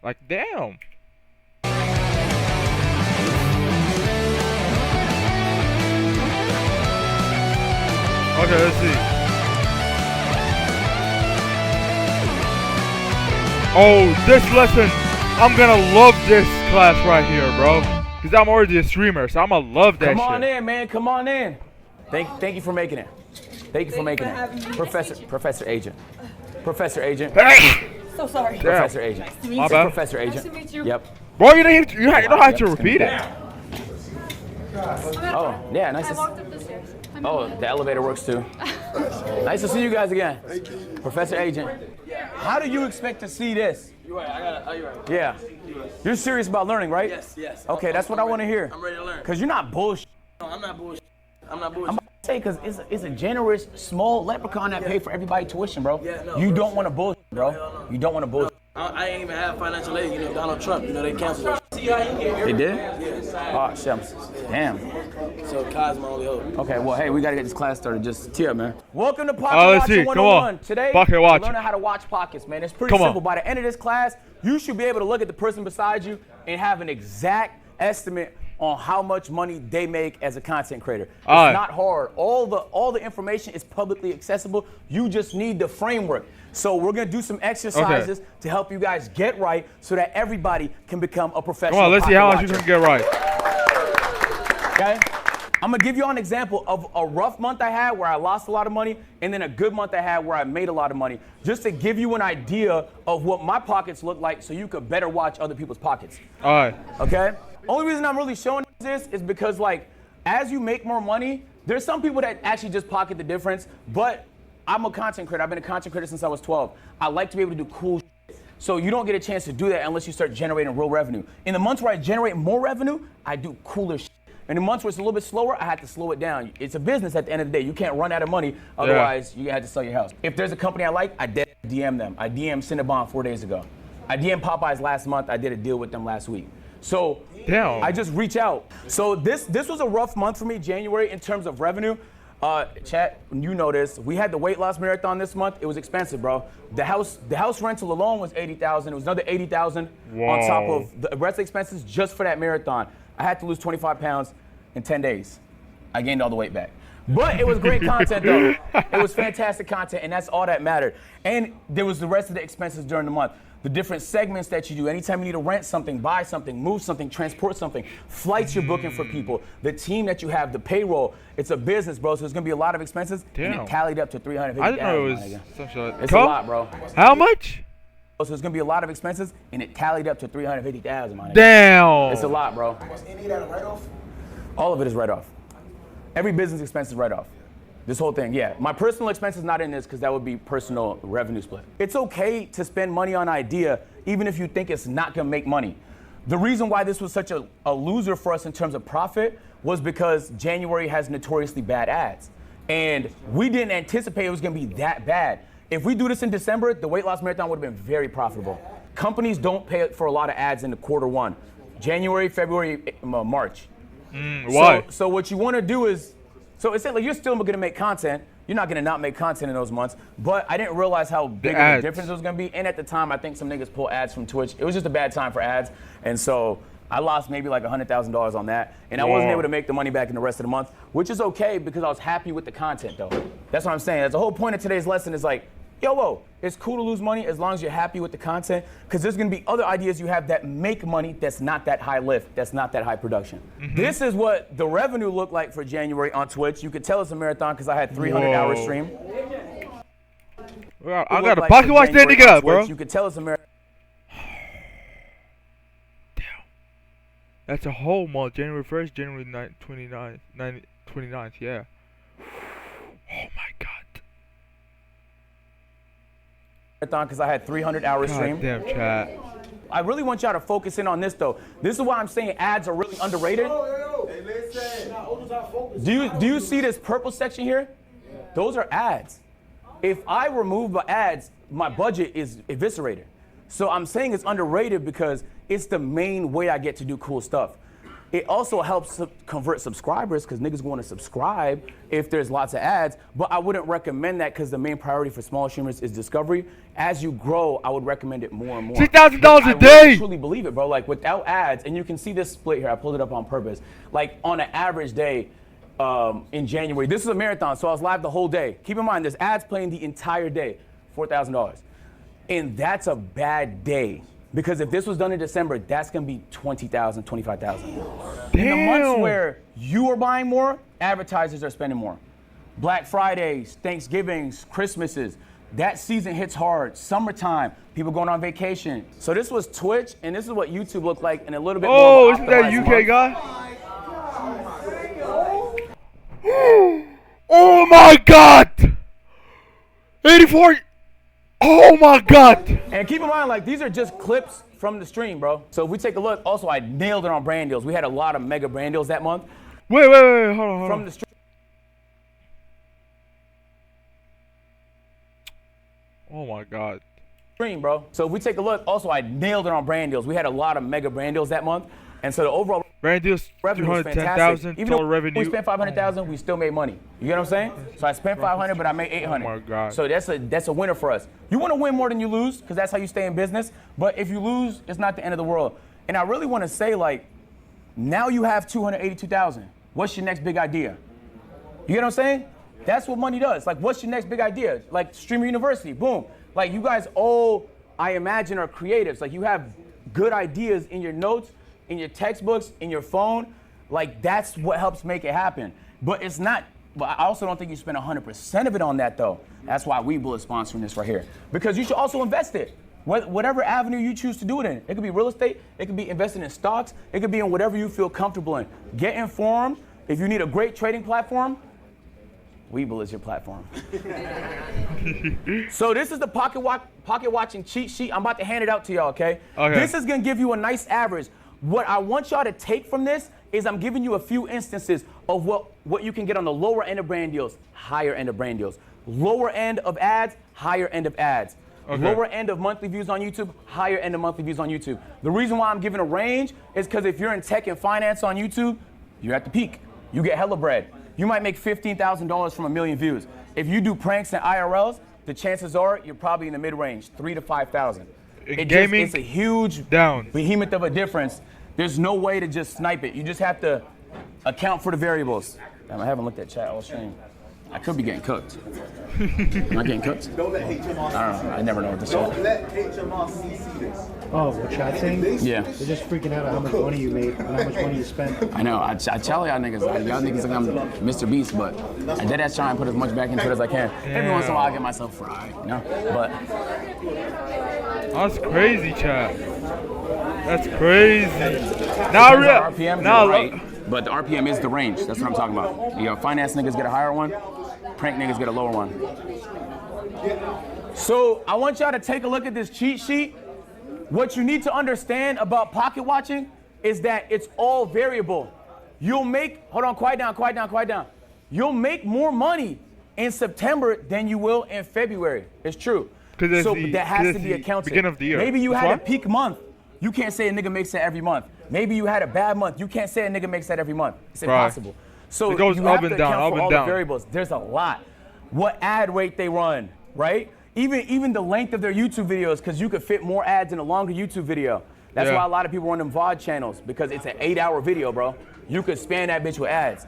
Like, damn. Okay, let's see. Oh, this lesson. I'm gonna love this class right here, bro. Because I'm already a streamer, so I'm gonna love that shit. Come on in, man. Come on in. Thank you for making it. Thank you for making it. Professor Agent. Professor Agent. So sorry. Professor Agent. Nice to meet My you. bad. Professor Agent. Nice to meet you. Yep. Bro, you don't have to repeat it. Oh, yeah, nice I to walked up the stairs. Oh, the elevator works too. Nice to see you guys again. Professor Agent. How do you expect to see this? You're right. You're right. Yeah. You're serious about learning, right? Yes. Okay, that's what I want to hear. I'm ready to learn. Because you're not bullshit. No, I'm not bullshit. I'm not I'm bullshit. about to say, because it's a generous, small leprechaun that pay for everybody tuition, bro. Yeah, no, you bro. don't want to bullshit, bro. no. You don't want to bullshit. I ain't even have financial aid. You know, Donald Trump. You know, they canceled that. See how you get here? They did? Yes. Oh, shit. Damn. So Kai's my only hope. Okay, well, hey, we got to get this class started. Just tee up, man. Welcome to Pocket let's Watching see. Come 101. on. Today, Pocket we're Watching. learning how to watch pockets, man. It's pretty Come on. simple. By the end of this class, you should be able to look at the person beside you and have an exact estimate on how much money they make as a content creator. It's All right. not hard. All the information is publicly accessible. You just need the framework. So we're gonna do some exercises to help you guys get right so that everybody can become a professional. Come on, let's see how much pocket you watcher. can get right. Okay? I'm gonna give you an example of a rough month I had where I lost a lot of money, and then a good month I had where I made a lot of money, just to give you an idea of what my pockets look like so you could better watch other people's pockets. All right. Okay? Only reason I'm really showing this is because, like, as you make more money, there's some people that actually just pocket the difference, but I'm a content creator. I've been a content creator since I was 12. I like to be able to do cool shit. So you don't get a chance to do that unless you start generating real revenue. In the months where I generate more revenue, I do cooler shit. In the months where it's a little bit slower, I had to slow it down. It's a business at the end of the day. You can't run out of money, otherwise you had to sell your house. If there's a company I like, I DM them. I DM Cinnabon 4 days ago. I DM Popeyes last month. I did a deal with them last week. So Damn. I just reach out. So this was a rough month for me, January, in terms of revenue. Chat, you know this. We had the weight loss marathon this month. It was expensive, bro. The house rental alone was $80,000. It was another $80,000 on top of the rest of the expenses just for that marathon. I had to lose 25 pounds in 10 days. I gained all the weight back. But it was great content, though. It was fantastic content, and that's all that mattered. And there was the rest of the expenses during the month. The different segments that you do. Anytime you need to rent something, buy something, move something, transport something, flights you're booking for people, the team that you have, the payroll. It's a business, bro, so there's going to be a lot of expenses. And Damn. it tallied up to $350,000. I didn't know it was some shit. It's a lot, bro. How much? So there's going to be a lot of expenses, and it tallied up to $350,000, my nigga. Damn. It's a lot, bro. Any of that a write-off? All of it is write-off. Every business expense is write-off. This whole thing, yeah. My personal expense is not in this because that would be personal revenue split. It's okay to spend money on idea even if you think it's not gonna make money. The reason why this was such a loser for us in terms of profit was because January has notoriously bad ads. And we didn't anticipate it was gonna be that bad. If we do this in December, the weight loss marathon would have been very profitable. Companies don't pay for a lot of ads in the quarter one. January, February, March. Why? So what you want to do is, so it's like you're still going to make content. You're not going to not make content in those months. But I didn't realize how big of a difference it was going to be. And at the time, I think some niggas pull ads from Twitch. It was just a bad time for ads. And so I lost maybe like $100,000 on that. And I wasn't able to make the money back in the rest of the month, which is okay because I was happy with the content though. That's what I'm saying. That's the whole point of today's lesson is like, whoa, it's cool to lose money as long as you're happy with the content, because there's gonna be other ideas you have that make money that's not that high lift, that's not that high production. This is what the revenue looked like for January on Twitch. You could tell it's a marathon because I had 300-hour stream. Well, I got a pocket watch that nigga up, bro. You could tell it's a marathon. Damn. That's a whole month. January 1st, January 29th, yeah. Oh my god. Because I had 300-hour stream. Damn, chat. I really want y'all to focus in on this though. This is why I'm saying ads are really underrated. Hey, listen. Do you see this purple section here? Those are ads. If I remove the ads, my budget is eviscerated. So I'm saying it's underrated because it's the main way I get to do cool stuff. It also helps convert subscribers because niggas want to subscribe if there's lots of ads. But I wouldn't recommend that because the main priority for small streamers is discovery. As you grow, I would recommend it more and more. $6,000 a day. I really truly believe it, bro. Like without ads, and you can see this split here. I pulled it up on purpose. Like on an average day in January, this is a marathon, so I was live the whole day. Keep in mind, there's ads playing the entire day, $4,000. And that's a bad day. Because if this was done in December, that's gonna be $20,000, $25,000. In the months where you are buying more, advertisers are spending more. Black Fridays, Thanksgivings, Christmases, that season hits hard. Summertime, people going on vacation. So this was Twitch, and this is what YouTube looked like in a little bit more. Oh, isn't that UK guy? Oh my God! 84. Oh my God! And keep in mind, like, these are just clips from the stream, bro. So if we take a look, also, I nailed it on brand deals. We had a lot of mega brand deals that month. Wait, hold on. From the stream. Oh my God. Stream, bro. So if we take a look, also, I nailed it on brand deals. We had a lot of mega brand deals that month. And so the overall brand deals, revenue was fantastic. Even though revenue. we spent $500,000, we still made money. You get what I'm saying? So I spent $500, but I made $800. Oh my God. So that's a winner for us. You want to win more than you lose, because that's how you stay in business. But if you lose, it's not the end of the world. And I really want to say, like, now you have $282,000. What's your next big idea? You get what I'm saying? That's what money does. Like, what's your next big idea? Like Streamer University, boom. Like, you guys all, I imagine, are creatives. Like, you have good ideas in your notes, in your textbooks, in your phone. Like, that's what helps make it happen. But it's not, but I also don't think you spend 100% of it on that, though. That's why Webull is sponsoring this right here. Because you should also invest it. Whatever avenue you choose to do it in. It could be real estate, it could be investing in stocks, it could be in whatever you feel comfortable in. Get informed. If you need a great trading platform, Webull is your platform. So this is the pocket watching cheat sheet. I'm about to hand it out to y'all, okay? This is gonna give you a nice average. What I want y'all to take from this is I'm giving you a few instances of what you can get on the lower end of brand deals, higher end of brand deals. Lower end of ads, higher end of ads. Lower end of monthly views on YouTube, higher end of monthly views on YouTube. The reason why I'm giving a range is because if you're in tech and finance on YouTube, you're at the peak. You get hella bread. You might make $15,000 from 1 million views. If you do pranks and IRLs, the chances are you're probably in the mid-range, 3,000 to 5,000. It's a huge behemoth of a difference. There's no way to just snipe it. You just have to account for the variables. Damn, I haven't looked at chat all stream. I could be getting cooked. Am I getting cooked? Don't let HMRC. I don't know. I never know what to say. Don't let HMRC see this. Oh, what chat saying? Yeah. They're just freaking out at how much money you made and how much money you spent. I know. I tell y'all niggas think I'm Mr. Beast, but I did that try and put as much back into it as I can. Every once in a while, I get myself fried, you know? But that's crazy, chat. That's crazy. Now, RPM, now, right? But the RPM is the range. That's what I'm talking about. You know, finance niggas get a higher one, prank niggas get a lower one. So I want y'all to take a look at this cheat sheet. What you need to understand about pocket watching is that it's all variable. You'll make, hold on, quiet down. You'll make more money in September than you will in February. It's true. So that has to be accounted. Beginning of the year. Maybe you had a peak month. You can't say a nigga makes that every month. Maybe you had a bad month. You can't say a nigga makes that every month. It's impossible. So it goes you up have and to down, account up for and all down. the variables. There's a lot. What ad rate they run, right? Even the length of their YouTube videos, because you could fit more ads in a longer YouTube video. That's why a lot of people run them VOD channels, because it's an 8-hour video, bro. You could span that bitch with ads.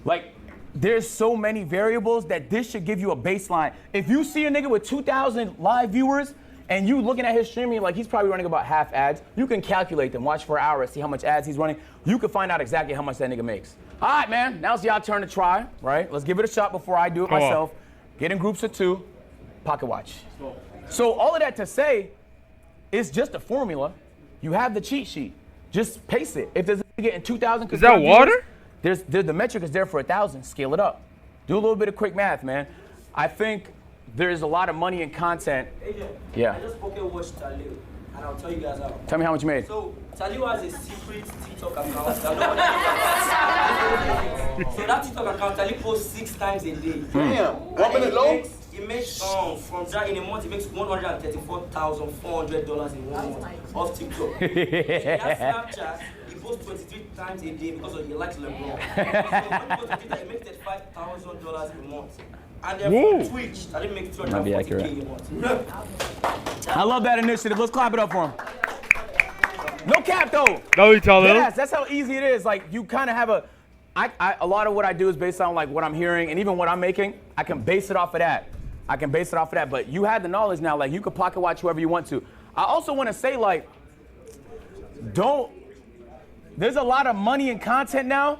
Like, there's so many variables that this should give you a baseline. If you see a nigga with 2,000 live viewers and you looking at his streaming, like he's probably running about half ads, you can calculate them, watch for an hour, see how much ads he's running. You can find out exactly how much that nigga makes. All right, man, now it's y'all turn to try, right? Let's give it a shot before I do it myself. Get in groups of 2, pocket watch. So all of that to say, it's just a formula. You have the cheat sheet. Just pace it. If there's a nigga getting 2,000, is that water? The metric is there for 1,000. Scale it up. Do a little bit of quick math, man. I think there's a lot of money in content. AJ, Yeah. I just pocket watched Talib, and I'll tell you guys how. Tell me how much you made. So Talib has a secret TikTok account. That nobody knows. So that TikTok account, Talib posts 6 times a day. Damn. 1 minute long? He makes from that in a month. He makes $134,400 in 1 month off TikTok. He has Snapchat. He post 23 times a day because of you like LeBron. So when you post 23 times, it makes it $5,000 a month. And then Whoa. from Twitch, that didn't make Might be $240K accurate. a month. I love that initiative. Let's clap it up for him. No cap though. No, you tell them. Yes, that's how easy it is. Like you kind of have a lot of what I do is based on like what I'm hearing and even what I'm making. I can base it off of that. But you have the knowledge now. Like you can pocket watch whoever you want to. I also want to say like, there's a lot of money in content now,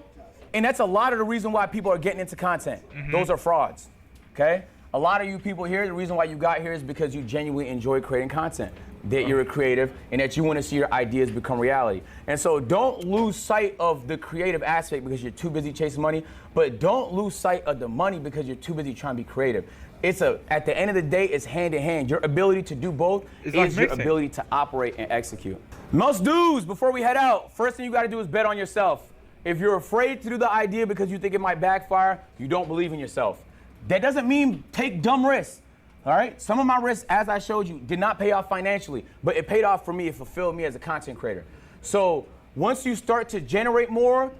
and that's a lot of the reason why people are getting into content. Those are frauds. Okay? A lot of you people here, the reason why you got here is because you genuinely enjoy creating content, that you're a creative, and that you want to see your ideas become reality. And so don't lose sight of the creative aspect because you're too busy chasing money, but don't lose sight of the money because you're too busy trying to be creative. At the end of the day, it's hand in hand. Your ability to do both It's is like your mixing. ability to operate and execute. Most dudes, before we head out, first thing you got to do is bet on yourself. If you're afraid to do the idea because you think it might backfire, you don't believe in yourself. That doesn't mean take dumb risks, all right? Some of my risks, as I showed you, did not pay off financially, but it paid off for me. It fulfilled me as a content creator. So once you start to generate more,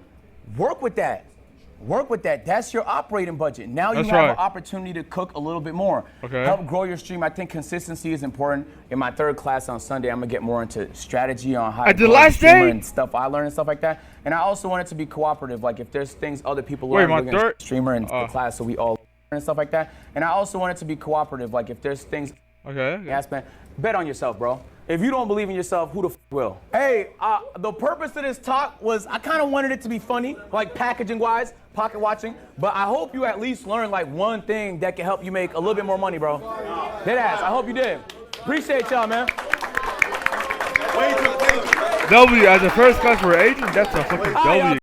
work with that. That's your operating budget. Now you That's have right. an opportunity to cook a little bit more. Okay. Help grow your stream. I think consistency is important. In my third class on Sunday, I'm gonna get more into strategy on how to At the grow as a last streamer day? and stuff I learned and stuff like that. And I also want it to be cooperative. Like if there's things other people Wait, learn, my we're gonna third- streamer in the class so we all learn and stuff like that. And I also want it to be cooperative. Like if there's things Okay. aspect, bet on yourself, bro. If you don't believe in yourself, who the f will? Hey, the purpose of this talk was I kind of wanted it to be funny, like packaging wise, pocket watching, but I hope you at least learned like one thing that can help you make a little bit more money, bro. Deadass, I hope you did. Appreciate y'all, man. W as a first class for agent, that's a fucking All right, W.